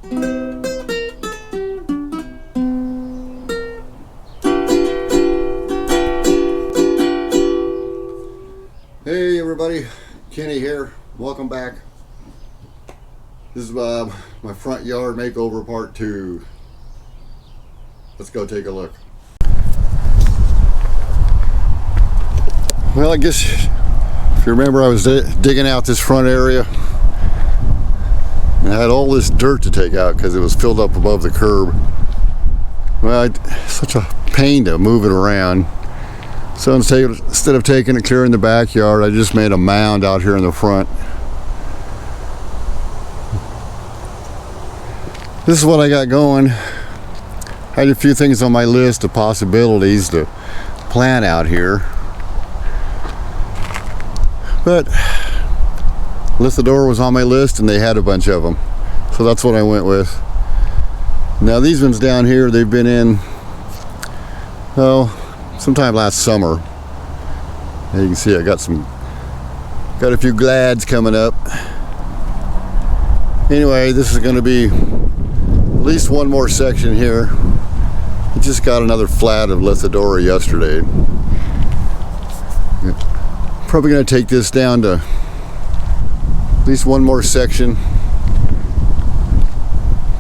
Hey everybody, Kenny here. Welcome back. This is my front yard makeover part 2. Let's go take a look. Well, I guess if you remember, I was digging out this front area and I had all this dirt to take out because it was filled up above the curb. Well, it's such a pain to move it around. So instead of taking it clear in the backyard, I just made a mound out here in the front. This is what I got going. I had a few things on my list of possibilities to plant out here. But Lithidora was on my list and they had a bunch of them. So that's what I went with. Now these ones down here, they've been in, sometime last summer. As you can see, I got a few glads coming up. Anyway, this is going to be at least one more section here. I just got another flat of Lithidora yesterday. Probably going to take this down to at least one more section.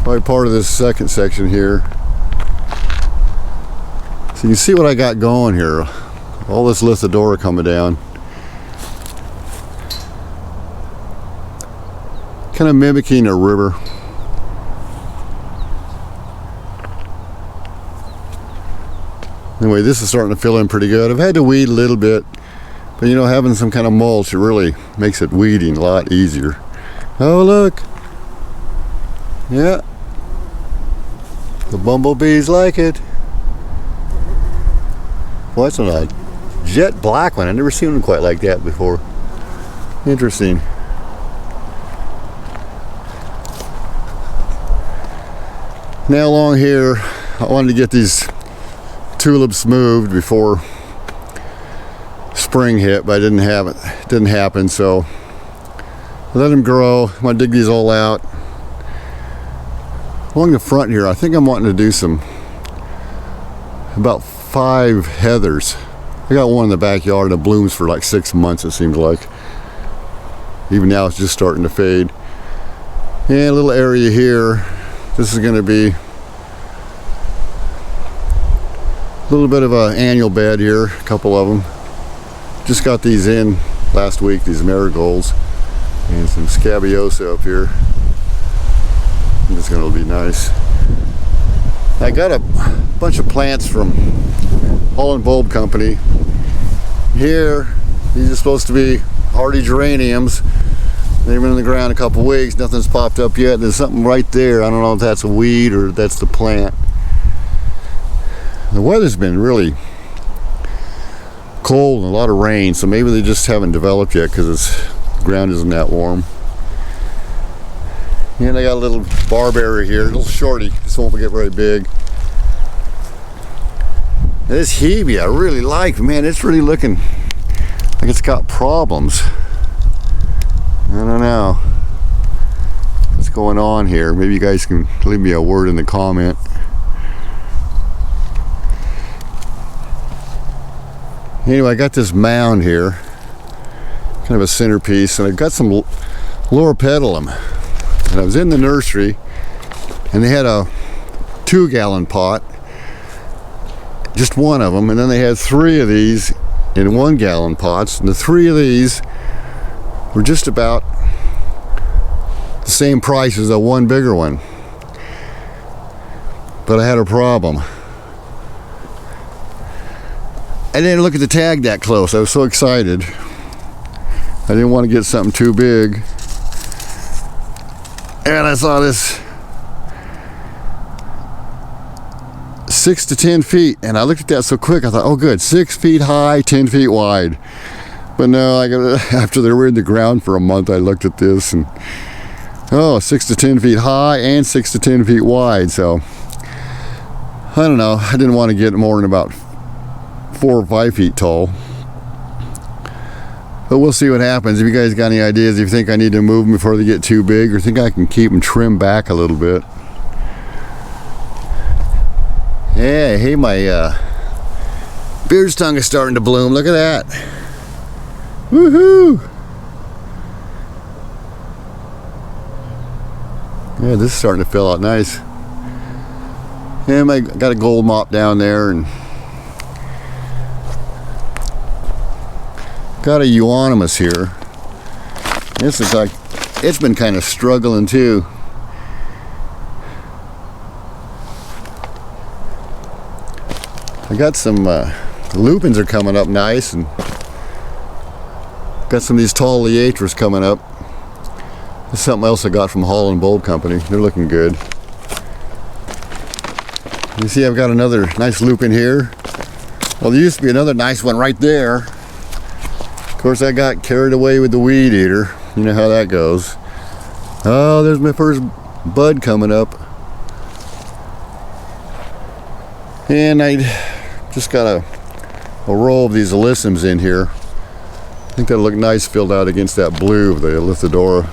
Probably part of this second section here. So you can see what I got going here. All this Lithidora coming down. Kind of mimicking a river. Anyway, this is starting to fill in pretty good. I've had to weed a little bit, but you know, having some kind of mulch, it really makes it weeding a lot easier. Oh, look. Yeah. The bumblebees like it. Well, that's a jet black one. I've never seen one quite like that before. Interesting. Now along here, I wanted to get these tulips moved before spring hit, but it didn't happen, so I let them grow. I'm gonna dig these all out. Along the front here, I think I'm wanting to do about 5 heathers. I got one in the backyard that blooms for like 6 months, it seems like. Even now it's just starting to fade. And a little area here. This is going to be a little bit of an annual bed here, a couple of them. Just got these in last week, these marigolds, and some scabiosa up here. It's going to be nice. I got a bunch of plants from Holland Bulb Company. Here, these are supposed to be hardy geraniums. They've been in the ground a couple weeks, nothing's popped up yet. There's something right there. I don't know if that's a weed or that's the plant. The weather's been really cold and a lot of rain, so maybe they just haven't developed yet because the ground isn't that warm. And I got a little barberry here, a little shorty. This won't get very big. This hebe I really like. Man, it's really looking like it's got problems. I don't know what's going on here. Maybe you guys can leave me a word in the comment. Anyway, I got this mound here, kind of a centerpiece, and I've got some loropetalum. And I was in the nursery and they had a 2-gallon pot, just one of them, and then they had 3 of these in 1-gallon pots, and the 3 of these were just about the same price as the one bigger one. But I had a problem. I didn't look at the tag that close. I was so excited. I didn't want to get something too big. And I saw this 6 to 10 feet, and I looked at that so quick, I thought, oh good, 6 feet high, 10 feet wide. But no, after they were in the ground for a month, I looked at this and, 6 to 10 feet high and 6 to 10 feet wide. So, I don't know, I didn't want to get more than about 4 or 5 feet tall. But we'll see what happens. If you guys got any ideas, if you think I need to move them before they get too big, or think I can keep them trimmed back a little bit. Yeah, hey, my beard's tongue is starting to bloom. Look at that. Woohoo! Yeah, this is starting to fill out nice. And I got a gold mop down there, and got a euonymus here. This looks like it's been kind of struggling too. I got some lupins are coming up nice, and got some of these tall liatras coming up. This is something else I got from Holland Bulb Company. They're looking good. You see I've got another nice lupin here. Well, there used to be another nice one right there. Of course, I got carried away with the weed eater. You know how that goes. Oh, there's my first bud coming up. And I just got a row of these alyssums in here. I think that'll look nice filled out against that blue of the Elithidora.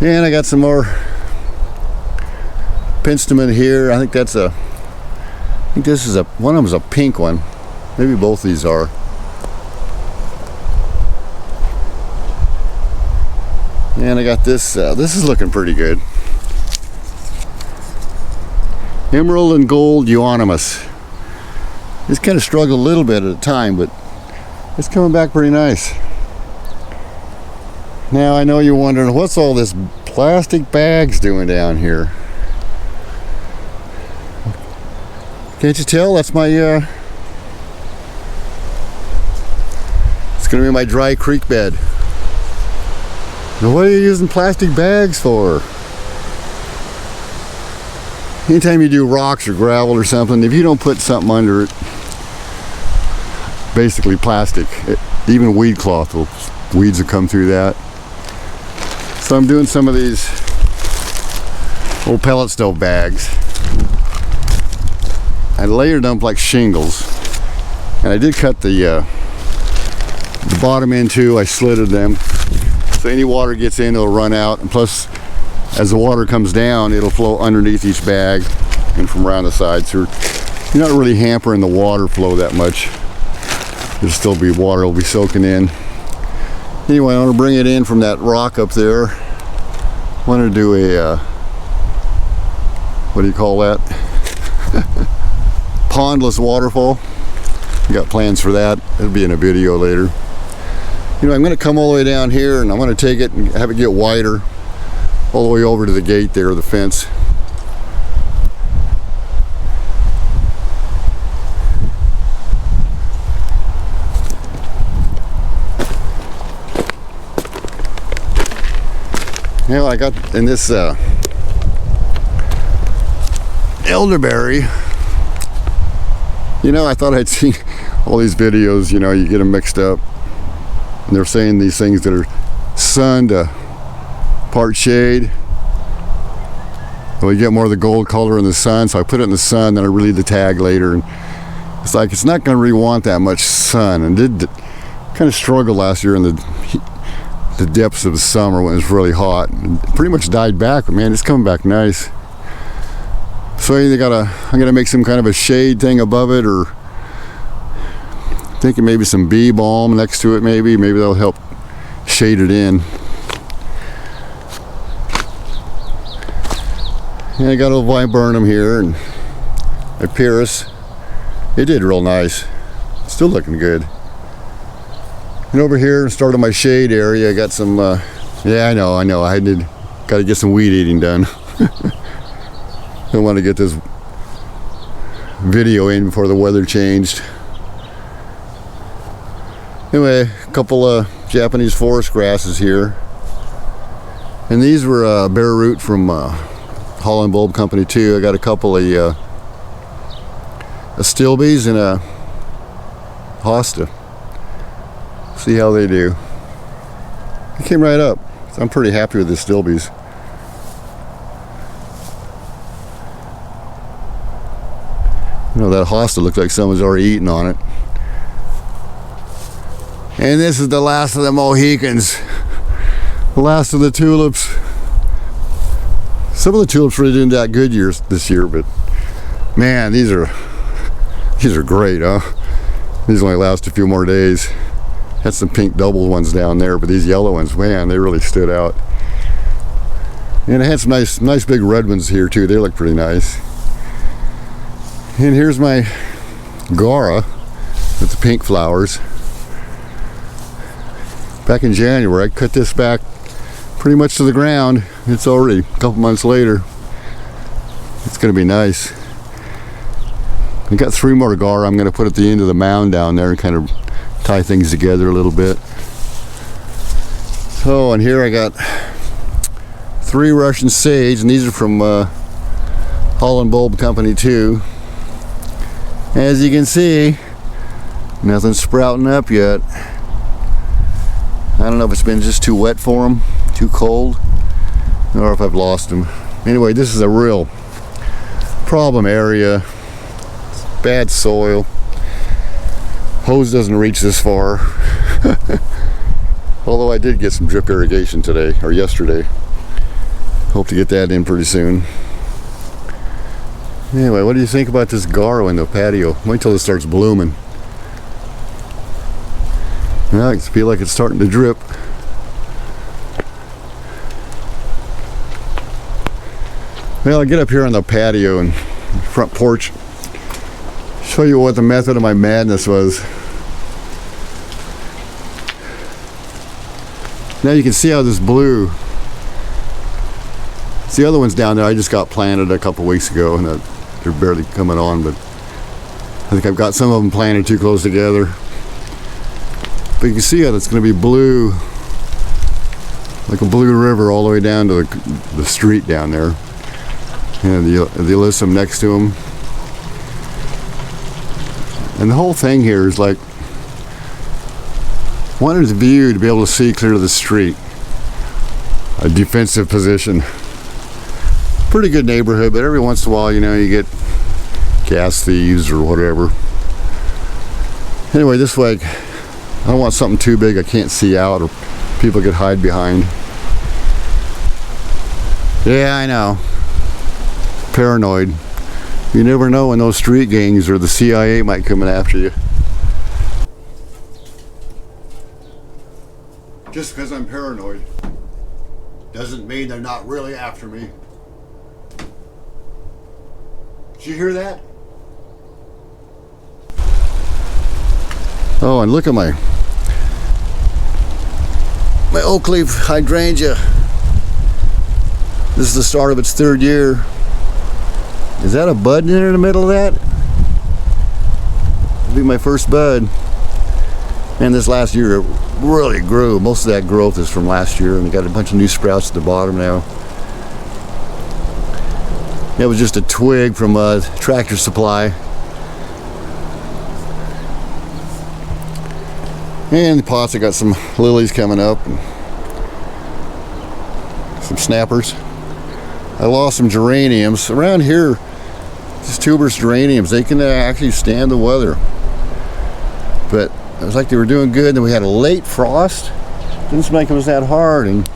And I got some more penstemon here. I think this is one of them's a pink one. Maybe both of these are. And I got this. This is looking pretty good. Emerald and gold euonymus. It's kind of struggled a little bit at a time, but it's coming back pretty nice. Now I know you're wondering, what's all this plastic bags doing down here? Can't you tell? That's my it's gonna be my dry creek bed. Now what are you using plastic bags for? Anytime you do rocks or gravel or something, if you don't put something under it, basically plastic, even weed cloth, weeds will come through that. So I'm doing some of these old pellet stove bags. I layered them like shingles, and I did cut the bottom end too. I slitted them, so any water gets in, it'll run out, and plus as the water comes down, it'll flow underneath each bag and from around the sides. So you're not really hampering the water flow that much. There'll still be water, will be soaking in. Anyway, I want to bring it in from that rock up there. I want to do a, what do you call that? Pondless waterfall. I got plans for that. It'll be in a video later. You know, I'm going to come all the way down here, and I'm going to take it and have it get wider all the way over to the gate there, the fence. Now I got in this elderberry. You know, I thought I'd seen all these videos, you know, you get them mixed up. And they're saying these things that are sun to part shade. Well, you get more of the gold color in the sun, so I put it in the sun, then I relieve the tag later. And it's like, it's not going to really want that much sun. And did kind of struggle last year in the depths of the summer when it was really hot. And pretty much died back, but man, it's coming back nice. So I'm gonna make some kind of a shade thing above it, or thinking maybe some bee balm next to it. Maybe that'll help shade it in. And I got a viburnum here and a pyrrhus. It did real nice. Still looking good. And over here, started my shade area. I got some. Yeah, I know. I got to get some weed eating done. Don't want to get this video in before the weather changed. Anyway, a couple of Japanese forest grasses here, and these were bare root from Holland Bulb Company too. I got a couple of astilbes and a hosta. See how they do. They came right up. So I'm pretty happy with the astilbes. You know, that hosta looks like someone's already eaten on it. And this is the last of the Mohicans. The last of the tulips. Some of the tulips really didn't that good this year, but man, these are great, huh? These only last a few more days. Had some pink double ones down there, but these yellow ones, man, they really stood out. And I had some nice big red ones here too. They look pretty nice. And here's my Gara with the pink flowers. Back in January, I cut this back pretty much to the ground. It's already a couple months later. It's going to be nice. I got 3 more Gara I'm going to put at the end of the mound down there and kind of tie things together a little bit. So, and here I got 3 Russian sage, and these are from Holland Bulb Company too. As you can see, nothing's sprouting up yet. I don't know if it's been just too wet for them, too cold, or if I've lost them. Anyway, this is a real problem area. Bad soil. Hose doesn't reach this far. Although I did get some drip irrigation today, or yesterday. Hope to get that in pretty soon. Anyway, what do you think about this Gara in the patio? Wait till it starts blooming. Now I can feel like it's starting to drip. Well, I'll get up here on the patio and front porch, show you what the method of my madness was. Now you can see how this blue. See, the other ones down there I just got planted a couple weeks ago, and they're barely coming on, but I think I've got some of them planted too close together. But you can see how it's going to be blue, like a blue river all the way down to the street down there. And the alyssum next to them. And the whole thing here is like, wanted the view to be able to see clear to the street. A defensive position. Pretty good neighborhood, but every once in a while, you know, you get gas thieves or whatever. Anyway, this way, I don't want something too big I can't see out or people could hide behind. Yeah, I know. Paranoid. You never know when those street gangs or the CIA might come in after you. Just because I'm paranoid doesn't mean they're not really after me. Did you hear that? Oh, and look at my oak leaf hydrangea. This is the start of its 3rd year. Is that a bud in the middle of that? It'll be my first bud. And this last year it really grew. Most of that growth is from last year, and we got a bunch of new sprouts at the bottom now. It was just a twig from Tractor Supply. And the pots, I got some lilies coming up. Some snappers. I lost some geraniums. Around here, these tuberous geraniums, they can actually stand the weather. But it was like they were doing good, and we had a late frost. Didn't seem like it was that hard, and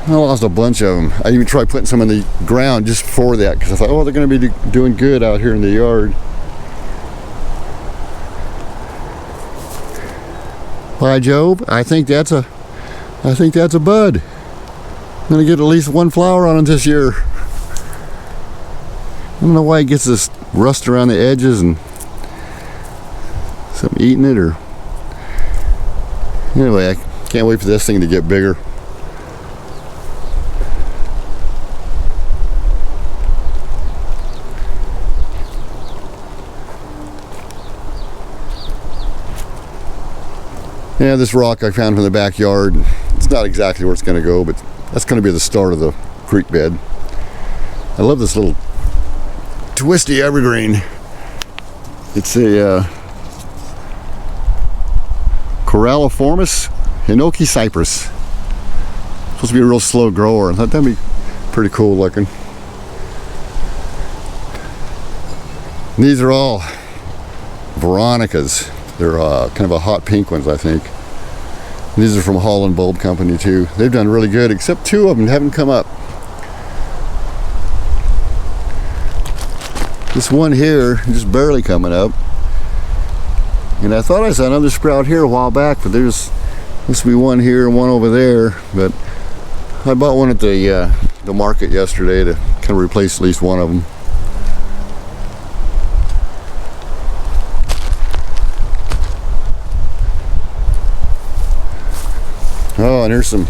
I lost a bunch of them. I even tried putting some in the ground just for that, because I thought, oh, they're going to be doing good out here in the yard. By Jove, I think that's a bud. I'm going to get at least 1 flower on it this year. I don't know why it gets this rust around the edges and something eating it, or anyway, I can't wait for this thing to get bigger. Yeah, this rock I found from the backyard, it's not exactly where it's going to go, but that's going to be the start of the creek bed. I love this little twisty evergreen. It's a Coralliformis Hinoki cypress. Supposed to be a real slow grower. I thought that'd be pretty cool looking. These are all Veronicas. They're kind of a hot pink ones, I think. These are from Holland Bulb Company too. They've done really good, except 2 of them haven't come up. This one here is barely coming up. And I thought I saw another sprout here a while back, but there's must be one here and one over there. But I bought one at the market yesterday to kind of replace at least one of them. Oh, and here's some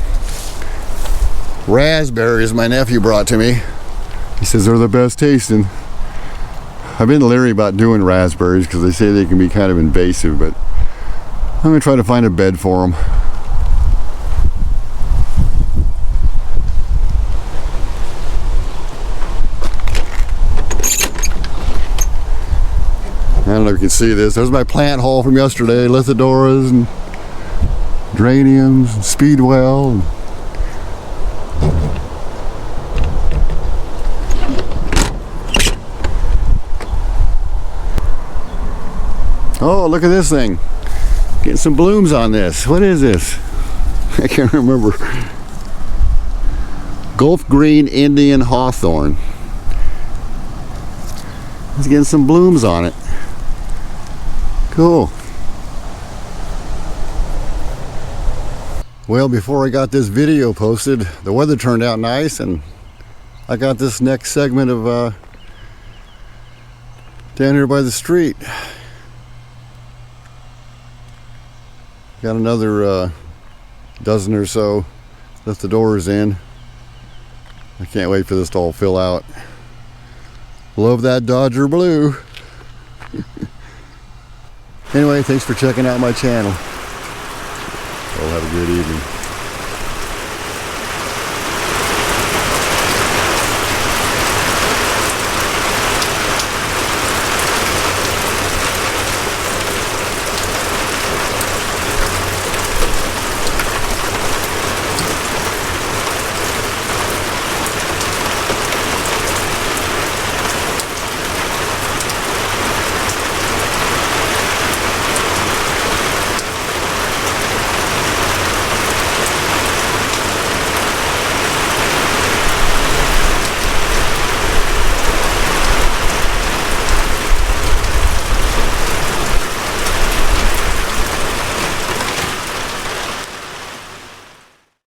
raspberries my nephew brought to me. He says they're the best tasting. I've been leery about doing raspberries because they say they can be kind of invasive, but I'm going to try to find a bed for them. I don't know if you can see this. There's my plant haul from yesterday. Lithodoras and geraniums and speedwell. And oh, look at this thing. Getting some blooms on this. What is this? I can't remember. Gulf Green Indian Hawthorn. It's getting some blooms on it. Cool. Well, before I got this video posted, the weather turned out nice, and I got this next segment of down here by the street. Got another dozen or so. Left the doors in. I can't wait for this to all fill out. Love that Dodger blue. Anyway, thanks for checking out my channel. Well, have a good evening.